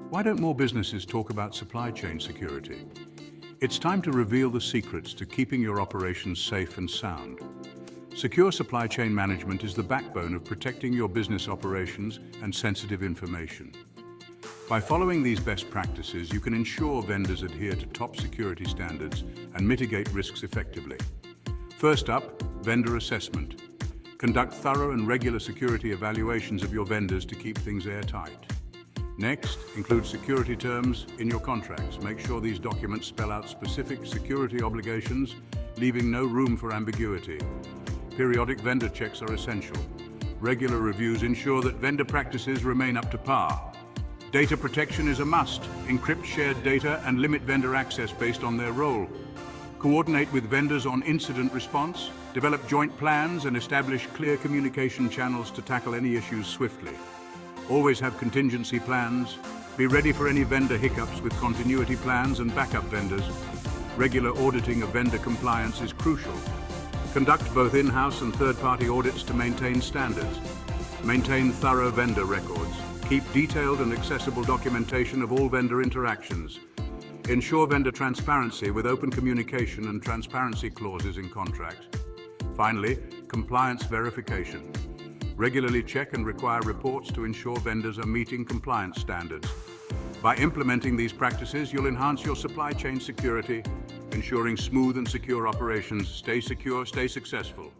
Why don't more businesses talk about supply chain security? It's time to reveal the secrets to keeping your operations safe and sound. Secure supply chain management is the backbone of protecting your business operations and sensitive information. By following these best practices, you can ensure vendors adhere to top security standards and mitigate risks effectively. First up, vendor assessment. Conduct thorough and regular security evaluations of your vendors to keep things airtight. Next, include security terms in your contracts. Make sure these documents spell out specific security obligations, leaving no room for ambiguity. Periodic vendor checks are essential. Regular reviews ensure that vendor practices remain up to par. Data protection is a must. Encrypt shared data and limit vendor access based on their role. Coordinate with vendors on incident response. Develop joint plans and establish clear communication channels to tackle any issues swiftly. Always have contingency plans. Be ready for any vendor hiccups with continuity plans and backup vendors. Regular auditing of vendor compliance is crucial. Conduct both in-house and third-party audits to maintain standards. Maintain thorough vendor records. Keep detailed and accessible documentation of all vendor interactions. Ensure vendor transparency with open communication and transparency clauses in contracts. Finally, compliance verification. Regularly check and require reports to ensure vendors are meeting compliance standards. By implementing these practices, you'll enhance your supply chain security, ensuring smooth and secure operations. Stay secure, stay successful.